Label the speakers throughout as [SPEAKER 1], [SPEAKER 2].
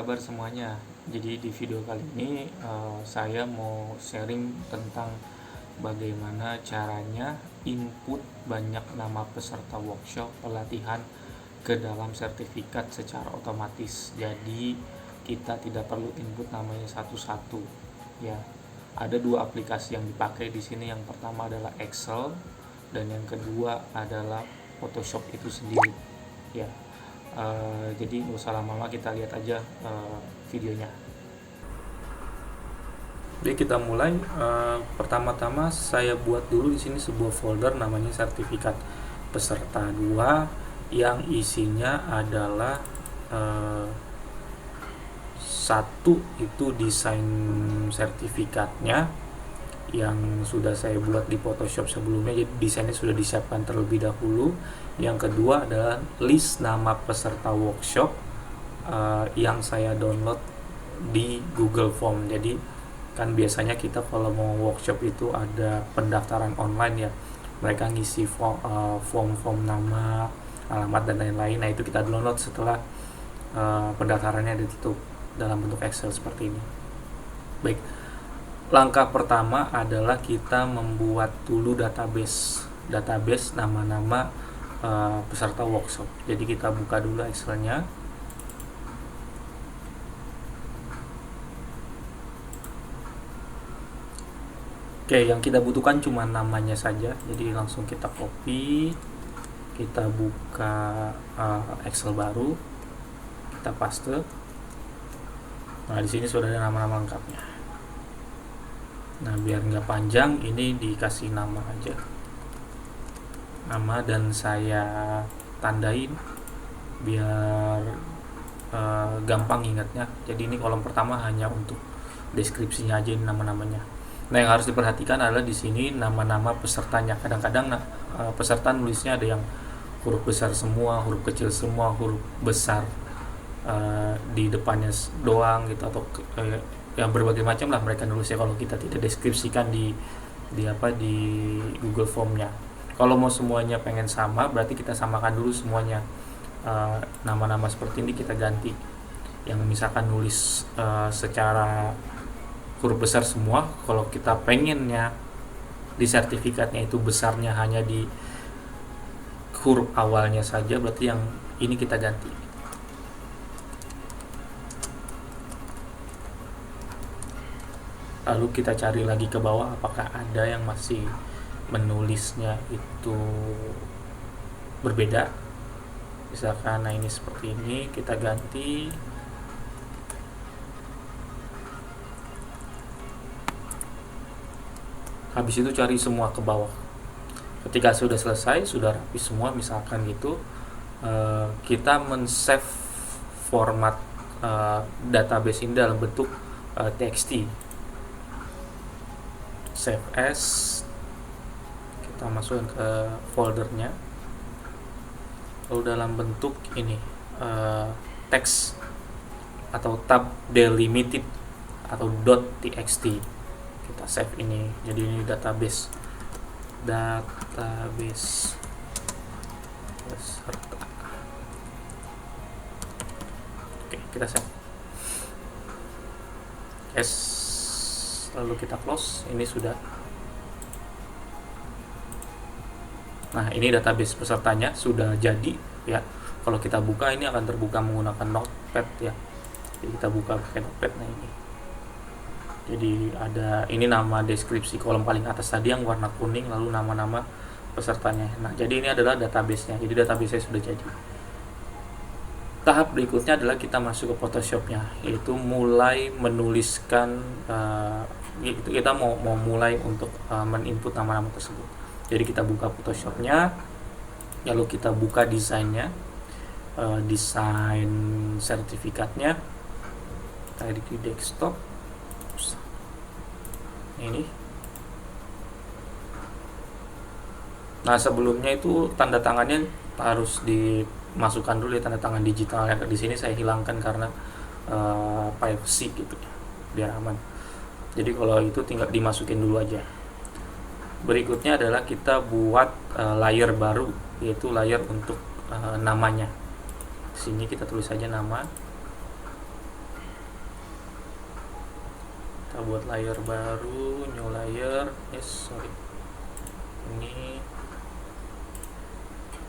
[SPEAKER 1] kabar semuanya? Jadi di video kali ini saya mau sharing tentang bagaimana caranya input banyak nama peserta workshop pelatihan ke dalam sertifikat secara otomatis. Jadi kita tidak perlu input namanya satu-satu. Ya, ada dua aplikasi yang dipakai di sini. Yang pertama adalah Excel dan yang kedua adalah Photoshop itu sendiri. Ya, jadi nggak usah lama-lama, kita lihat aja videonya. Jadi kita mulai. Pertama-tama saya buat dulu di sini sebuah folder namanya sertifikat peserta 2 yang isinya adalah satu itu desain sertifikatnya yang sudah saya buat di Photoshop sebelumnya, jadi desainnya sudah disiapkan terlebih dahulu. Yang kedua adalah list nama peserta workshop yang saya download di Google Form. Jadi kan biasanya kita kalau mau workshop itu ada pendaftaran online ya, mereka ngisi form nama, alamat dan lain-lain. Nah itu kita download setelah pendaftarannya ditutup dalam bentuk Excel seperti ini. Baik, langkah pertama adalah kita membuat dulu database nama-nama peserta workshop. Jadi kita buka dulu Excelnya. Oke, yang kita butuhkan cuma namanya saja. Jadi langsung kita copy, kita buka Excel baru, kita paste. Nah di sini sudah ada nama-nama lengkapnya. Nah biar nggak panjang, ini dikasih nama aja, nama, dan saya tandain biar gampang ingatnya. Jadi ini kolom pertama hanya untuk deskripsinya aja, ini nama-namanya. Nah yang harus diperhatikan adalah di sini nama-nama pesertanya. Kadang-kadang peserta nulisnya ada yang huruf besar semua, huruf kecil semua, huruf besar di depannya doang gitu, atau yang berbagai macam lah mereka nulisnya kalau kita tidak deskripsikan di Google Formnya. Kalau mau semuanya pengen sama, berarti kita samakan dulu semuanya. Nama-nama seperti ini kita ganti. Yang misalkan nulis secara huruf besar semua, kalau kita pengennya di sertifikatnya itu besarnya hanya di huruf awalnya saja, berarti yang ini kita ganti. Lalu kita cari lagi ke bawah apakah ada yang masih menulisnya itu berbeda. Misalkan nah ini seperti ini, kita ganti. Habis itu cari semua ke bawah. Ketika sudah selesai, sudah rapi semua misalkan gitu, kita men-save format database ini dalam bentuk txt. Save as, kita masukkan ke foldernya, lalu dalam bentuk ini teks atau tab delimited atau .txt. Kita save ini, jadi ini database peserta. Oke, kita save as, lalu kita close. Ini sudah. Nah ini database pesertanya sudah jadi ya. Kalau kita buka, ini akan terbuka menggunakan notepad ya. Jadi kita buka pakai notepad. Nah ini, jadi ada ini nama deskripsi kolom paling atas tadi yang warna kuning, lalu nama-nama pesertanya. Nah jadi ini adalah database-nya. Jadi database-nya sudah jadi. Tahap berikutnya adalah kita masuk ke Photoshop-nya, yaitu mulai menuliskan kita mau mulai untuk men-input nama-nama tersebut. Jadi kita buka Photoshop-nya, lalu kita buka desainnya, desain sertifikatnya, kita edit di desktop. Ini. Nah sebelumnya itu tanda tangannya harus dimasukkan dulu ya, tanda tangan digital. Di sini saya hilangkan karena privacy gitu ya, biar aman. Jadi kalau itu tinggal dimasukin dulu aja. Berikutnya adalah kita buat layer baru, yaitu layer untuk namanya. Sini kita tulis saja nama. Kita buat layer baru, new layer. Sorry, ini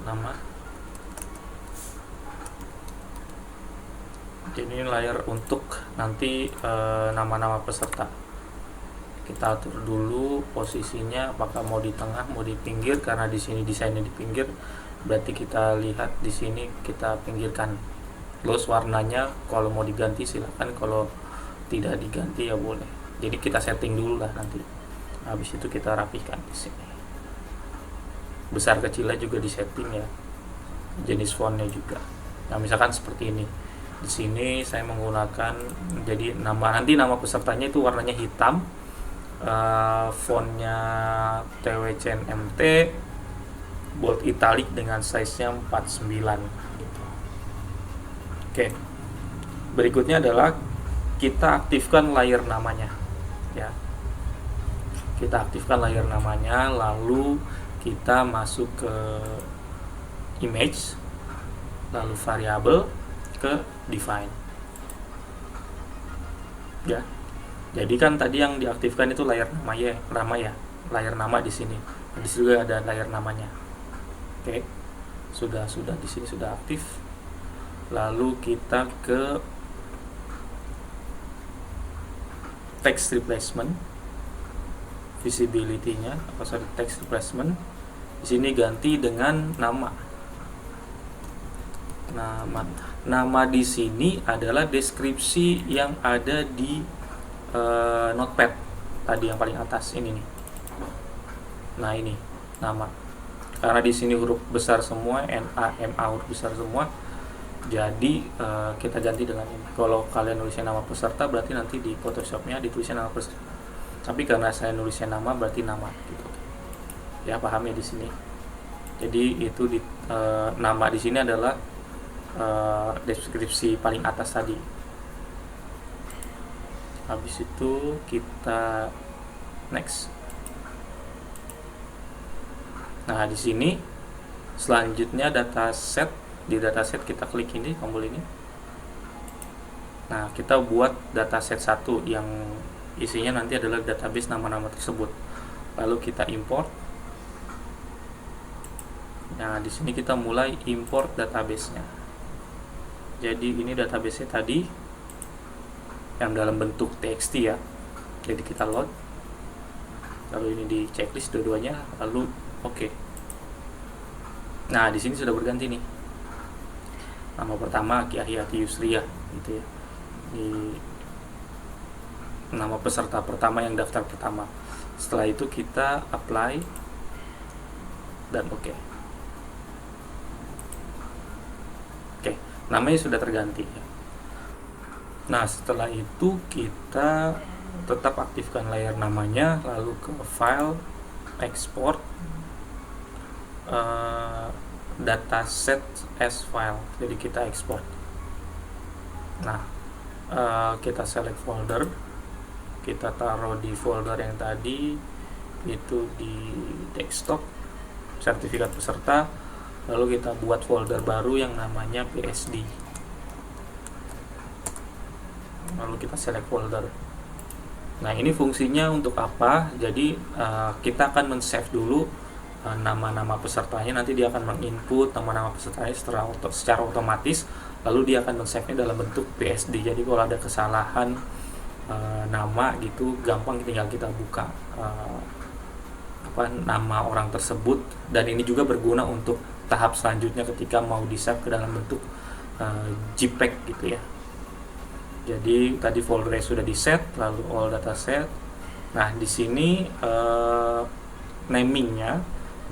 [SPEAKER 1] nama. Jadi ini layer untuk nanti nama-nama peserta. Kita atur dulu posisinya, apakah mau di tengah, mau di pinggir, karena di sini desainnya di pinggir, berarti kita lihat di sini kita pinggirkan. Terus warnanya kalau mau diganti silahkan, kalau tidak diganti ya boleh. Jadi kita setting dulu lah nanti. Habis itu kita rapihkan di sini. Besar kecilnya juga disetting ya. Jenis fontnya juga. Nah, misalkan seperti ini. Di sini saya menggunakan, jadi nanti nama pesertanya itu warnanya hitam, fontnya TWCNMT, bold italic dengan size-nya 49 gitu. Oke. Berikutnya adalah kita aktifkan layer namanya ya. Kita aktifkan layer namanya, lalu kita masuk ke image, lalu variabel, ke define ya. Jadi kan tadi yang diaktifkan itu layer nama ya, layer nama di sini. Di sini juga ada layer namanya. Oke. Sudah di sini sudah aktif. Lalu kita ke text replacement, visibility-nya text replacement. Di sini ganti dengan nama. Nama di sini adalah deskripsi yang ada di notepad tadi yang paling atas ini nih. Nah, ini nama. Karena di sini huruf besar semua, NA huruf besar semua. Jadi kita ganti dengan ini. Kalau kalian nulisnya nama peserta, berarti nanti di Photoshop-nya ditulisnya nama peserta. Tapi karena saya nulisnya nama, berarti nama gitu. Ya, paham ya di sini. Jadi itu nama di sini adalah deskripsi paling atas tadi. Habis itu kita next. Nah, di sini selanjutnya dataset. Di dataset kita klik ini, tombol ini. Nah, kita buat dataset 1 yang isinya nanti adalah database nama-nama tersebut. Lalu kita import. Nah, di sini kita mulai import database-nya. Jadi ini database-nya tadi yang dalam bentuk txt ya. Jadi kita load. Lalu ini di checklist dua-duanya, lalu oke. Nah, di sini sudah berganti nih. Nama pertama Ki Ahyati Yusriyah gitu ya. Di nama peserta pertama yang daftar pertama. Setelah itu kita apply dan oke. Oke, namanya sudah terganti ya. Nah, setelah itu kita tetap aktifkan layer namanya, lalu ke file, export, dataset as file. Jadi kita export. Nah, kita select folder, kita taruh di folder yang tadi itu di desktop, sertifikat peserta. Lalu kita buat folder baru yang namanya PSD. Lalu kita select folder. Nah, ini fungsinya untuk apa? Jadi kita akan men-save dulu nama-nama pesertanya. Nanti dia akan menginput nama-nama pesertanya secara otomatis. Lalu dia akan men-save-nya dalam bentuk PSD. Jadi kalau ada kesalahan nama gitu, gampang tinggal kita buka nama orang tersebut. Dan ini juga berguna untuk tahap selanjutnya ketika mau di-save ke dalam bentuk JPEG gitu ya. Jadi tadi foldernya sudah di-set, lalu all dataset. Nah, di sini namingnya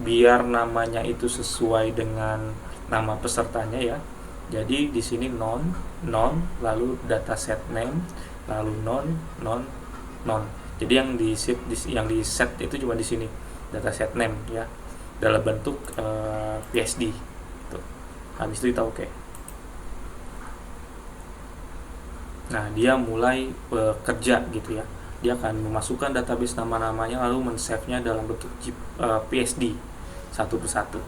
[SPEAKER 1] biar namanya itu sesuai dengan nama pesertanya ya. Jadi di sini non, lalu dataset name, lalu non. Jadi yang di-set itu cuma di sini dataset name ya, dalam bentuk PSD. Gitu. Habis itu kita oke. Nah, dia mulai bekerja gitu ya. Dia akan memasukkan database nama-namanya lalu men-save-nya dalam bentuk PSD satu persatu.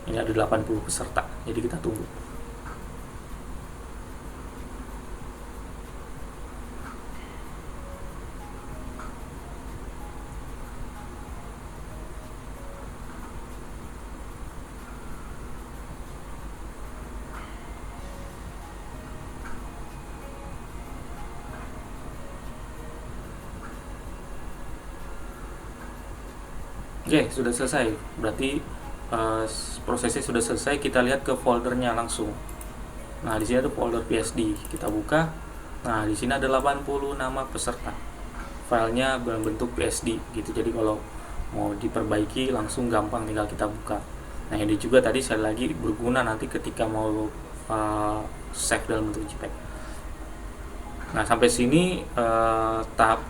[SPEAKER 1] Ini ada 80 peserta. Jadi kita tunggu. Oke, sudah selesai. Berarti prosesnya sudah selesai. Kita lihat ke foldernya langsung. Nah, di sini ada folder PSD. Kita buka. Nah, di sini ada 80 nama peserta. Filenya dalam bentuk PSD gitu. Jadi kalau mau diperbaiki langsung gampang, tinggal kita buka. Nah, ini juga tadi sekali lagi berguna nanti ketika mau save dalam bentuk JPEG. Nah, sampai sini tahap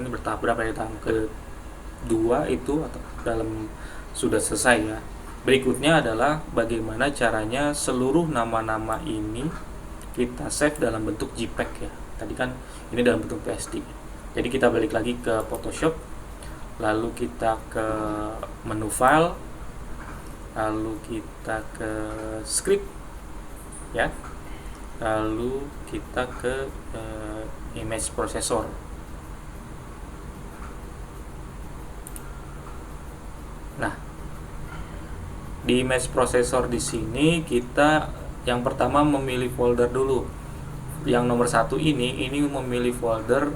[SPEAKER 1] ini bertahap berapa ya? Tahap kedua itu atau dalam sudah selesai ya. Berikutnya adalah bagaimana caranya seluruh nama-nama ini kita save dalam bentuk JPEG ya. Tadi kan ini dalam bentuk PSD. Jadi kita balik lagi ke Photoshop, lalu kita ke menu file, lalu kita ke script ya, lalu kita ke image processor. Nah, di image processor di sini kita yang pertama memilih folder dulu. Yang nomor satu ini memilih folder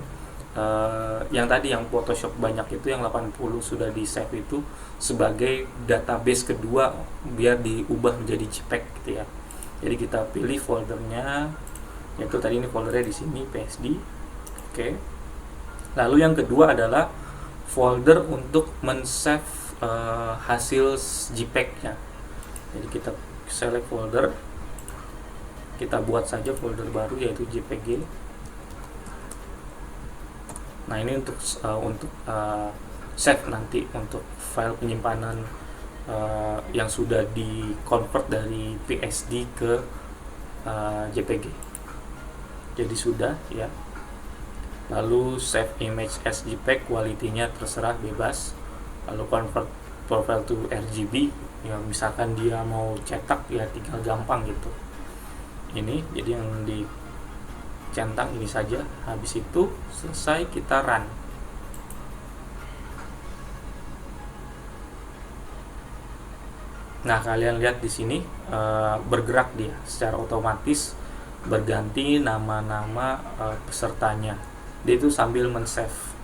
[SPEAKER 1] yang tadi yang Photoshop banyak itu, yang 80 sudah di save itu sebagai database kedua biar diubah menjadi JPEG gitu ya. Jadi kita pilih foldernya, yaitu tadi ini foldernya di sini PSD. Oke. Lalu yang kedua adalah folder untuk men-save hasil JPEG-nya. Jadi kita select folder, kita buat saja folder baru yaitu JPG. Nah, ini untuk save nanti untuk file penyimpanan yang sudah di convert dari PSD ke JPG. Jadi sudah ya. Lalu save image as JPEG, quality-nya terserah bebas. Lalu convert profile to RGB, ya misalkan dia mau cetak ya tinggal gampang gitu. Ini jadi yang dicentang ini saja. Habis itu selesai, kita run. Nah, kalian lihat di sini bergerak dia secara otomatis, berganti nama-nama pesertanya. Dia itu sambil men-save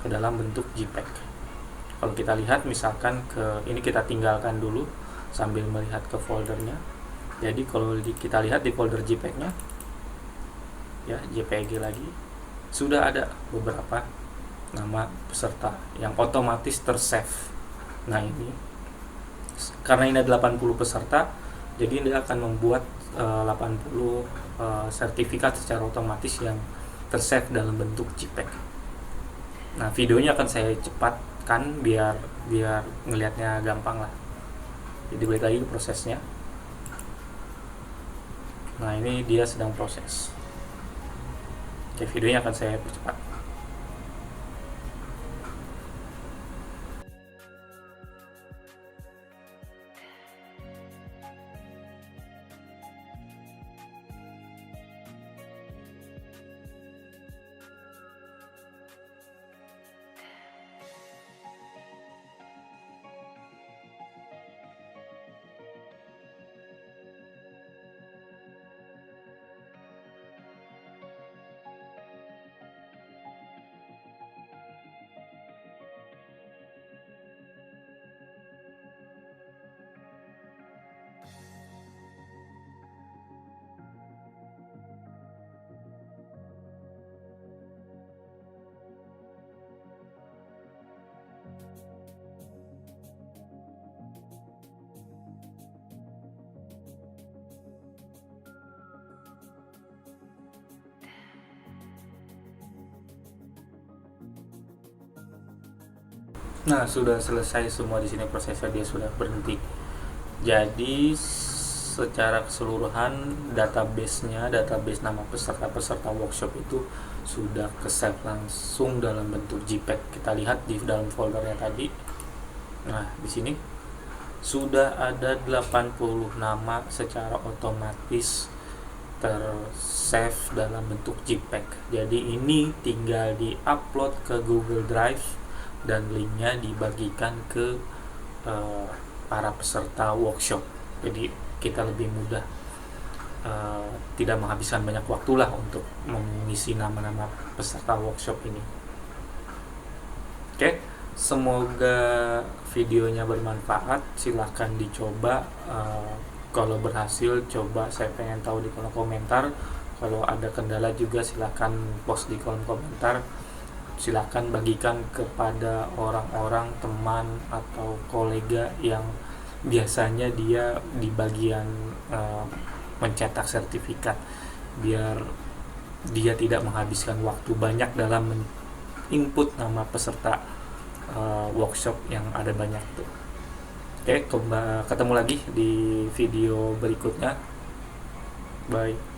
[SPEAKER 1] ke dalam bentuk JPEG. Kalau kita lihat misalkan ini kita tinggalkan dulu sambil melihat ke foldernya. Jadi kalau kita lihat di folder JPEG-nya ya, JPG lagi, sudah ada beberapa nama peserta yang otomatis tersave. Nah, ini karena ini ada 80 peserta, jadi dia akan membuat 80 sertifikat secara otomatis yang tersave dalam bentuk JPEG. Nah, videonya akan saya cepatkan biar ngelihatnya gampang lah. Jadi balik lagi ke prosesnya. Nah, ini dia sedang proses. Oke, videonya akan saya percepat. Nah, sudah selesai semua di sini prosesnya, dia sudah berhenti. Jadi secara keseluruhan database nama peserta workshop itu sudah ke-save langsung dalam bentuk JPEG. Kita lihat di dalam foldernya tadi. Nah, di sini sudah ada 80 nama secara otomatis ter-save dalam bentuk JPEG. Jadi ini tinggal di-upload ke Google Drive dan linknya dibagikan ke para peserta workshop. Jadi kita lebih mudah, tidak menghabiskan banyak waktu lah untuk mengisi nama-nama peserta workshop ini. Oke, Semoga videonya bermanfaat, silahkan dicoba. Kalau berhasil, coba, saya pengen tahu di kolom komentar. Kalau ada kendala juga silahkan post di kolom komentar. Silahkan bagikan kepada orang-orang, teman atau kolega yang biasanya dia di bagian mencetak sertifikat, biar dia tidak menghabiskan waktu banyak dalam input nama peserta workshop yang ada banyak tuh. Oke, ketemu lagi di video berikutnya. Bye.